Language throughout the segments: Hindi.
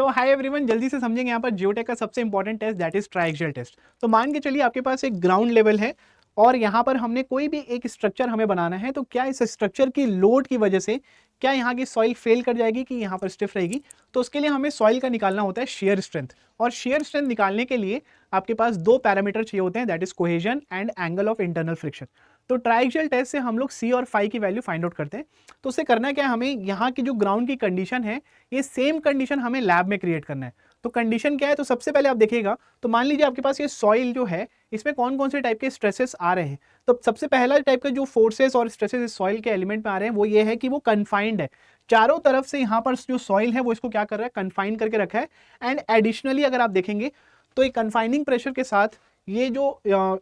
सो हाय एवरीवन, जल्दी से समझेंगे यहाँ पर जियोटेक का सबसे important test that is triaxial test. तो मान के चलिए आपके पास एक ग्राउंड लेवल है और यहाँ पर हमने कोई भी एक स्ट्रक्चर हमें बनाना है, तो क्या इस स्ट्रक्चर की लोड की वजह से क्या यहाँ की सॉइल फेल कर जाएगी कि यहाँ पर स्टिफ रहेगी। तो उसके लिए हमें सॉइल का निकालना होता है शेयर स्ट्रेंथ, और शेयर स्ट्रेंथ निकालने के लिए आपके पास दो पैरामीटर चाहिए होते हैं, that is cohesion and angle of internal friction. तो ट्राइएक्सियल टेस्ट से हम लोग सी और फाई की वैल्यू फाइंड आउट करते हैं। तो उससे करना क्या है, हमें यहाँ की जो ग्राउंड की कंडीशन है ये सेम कंडीशन हमें लैब में क्रिएट करना है। तो कंडीशन क्या है, तो सबसे पहले आप देखिएगा, तो मान लीजिए आपके पास ये सॉइल जो है इसमें कौन कौन से टाइप के स्ट्रेसेस आ रहे हैं। तो सबसे पहला टाइप का जो फोर्सेस और स्ट्रेसेस इस सॉइल के एलिमेंट में आ रहे हैं वो ये है कि वो कन्फाइंड है, चारों तरफ से यहाँ पर जो सॉइल है वो इसको क्या कर रहा है, कन्फाइन करके रखा है। एंड एडिशनली अगर आप देखेंगे तो एक कन्फाइनिंग प्रेशर के साथ ये जो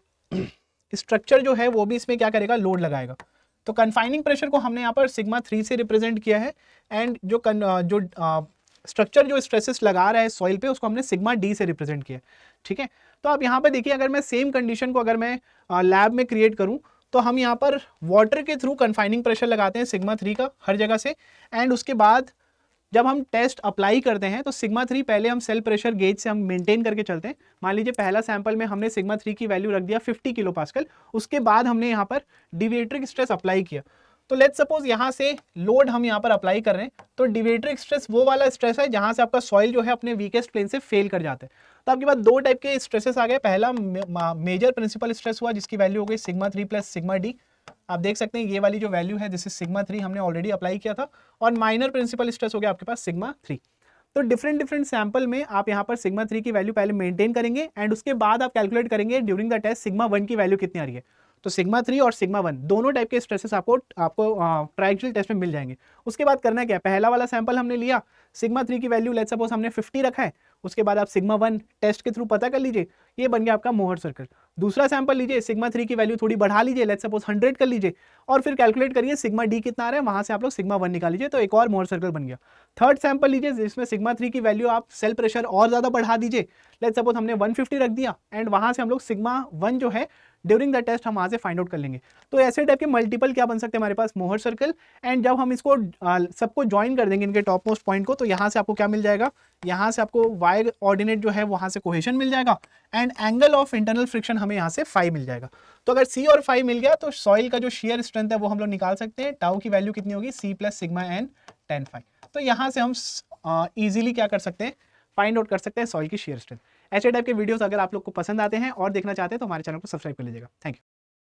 स्ट्रक्चर जो है वो भी इसमें क्या करेगा, लोड लगाएगा। तो कन्फाइनिंग प्रेशर को हमने यहाँ पर सिग्मा 3 से रिप्रेजेंट किया है, एंड जो स्ट्रक्चर जो स्ट्रेसेस लगा रहा है सॉइल पे उसको हमने सिग्मा डी से रिप्रेजेंट किया। ठीक है, तो आप यहाँ पे देखिए, अगर मैं सेम कंडीशन को अगर मैं लैब में क्रिएट करूँ तो हम यहाँ पर वाटर के थ्रू कन्फाइनिंग प्रेशर लगाते हैं सिग्मा 3 का हर जगह से, एंड उसके बाद जब हम टेस्ट अप्लाई करते हैं तो सिग्मा 3 पहले हम सेल प्रेशर गेज से हम मेंटेन करके चलते हैं। मान लीजिए पहला सैंपल में हमने सिग्मा 3 की वैल्यू रख दिया 50 किलो पास्कल, उसके बाद हमने यहाँ पर डिविएट्रिक स्ट्रेस अप्लाई किया। तो लेट्स सपोज यहाँ से लोड हम यहाँ पर अप्लाई कर रहे हैं, तो डिविएट्रिक स्ट्रेस वो वाला स्ट्रेस है जहाँ से आपका सॉइल जो है अपने वीकेस्ट प्लेन से फेल कर जाता है। तो आपके पास दो टाइप के स्ट्रेसेस आ गए। पहला मेजर प्रिंसिपल स्ट्रेस हुआ जिसकी वैल्यू हो गई सिग्मा 3 प्लस सिग्मा डी। आप देख सकते हैं ये वाली जो वैल्यू है दिस इज सिग्मा 3, हमने ऑलरेडी अप्लाई किया था। और माइनर प्रिंसिपल स्ट्रेस हो गया आपके पास सिग्मा 3। तो डिफरेंट सैंपल में आप यहाँ पर सिग्मा 3 की वैल्यू पहले मेंटेन करेंगे एंड उसके बाद आप कैलकुलेट करेंगे ड्यूरिंग द टेस्ट सिग्मा 1 की वैल्यू कितनी आ रही है। तो सिग्मा 3 और सिग्मा 1 दोनों टाइप के स्ट्रेसेस आपको ट्राइएक्सियल टेस्ट में मिल जाएंगे। उसके बाद करना क्या है, पहला वाला सैंपल हमने लिया, सिग्मा 3 की वैल्यू लेट्स सपोज हमने 50 रखा है। उसके बाद आप सिग्मा 1 टेस्ट के थ्रू पता कर लीजिए, ये बन गया आपका मोहर सर्कल। दूसरा सैंपल लीजिए, सिग्मा 3 की वैल्यू थोड़ी बढ़ा लीजिए, लेट्स सपोज 100 कर लीजिए, और फिर कैलकुलेट करिए सिग्मा डी कितना आ रहा है, वहां से आप लोग सिग्मा 1 निकाल लीजिए, तो एक और मोहर सर्कल बन गया। थर्ड सैंपल लीजिए जिसमें सिग्मा 3 की वैल्यू आप सेल प्रेशर और ज्यादा बढ़ा दीजिए, लेट्स सपोज हमने 150 रख दिया, एंड वहां से हम लोग सिग्मा 1 जो है ड्यूरिंग द टेस्ट हम वहां से फाइंड आउट कर लेंगे। तो ऐसे टाइप के मल्टीपल क्या बन सकते हैं हमारे पास, मोहर सर्कल। एंड जब हम इसको सबको ज्वाइन कर देंगे इनके टॉप मोस्ट पॉइंट को, तो यहाँ से आपको क्या मिल जाएगा, यहाँ से आपको वाई ऑर्डिनेट जो है वहां से कोहेशन मिल जाएगा, and angle of internal friction हमें यहाँ से फाई मिल जाएगा। तो अगर सी और फाई मिल गया तो सॉइल का जो शेयर स्ट्रेंथ है वो हम लोग निकाल सकते हैं। टाउ की वैल्यू कितनी होगी, C plus sigma n ten phi. तो यहाँ से हम इजीली क्या कर सकते हैं, फाइंड आउट कर सकते हैं सॉइल की शेयर स्ट्रेंथ। ऐसे टाइप के वीडियोस अगर आप लोग को पसंद आते हैं और देखना चाहते हैं तो हमारे चैनल को सब्सक्राइब कर लीजिएगा। Thank you.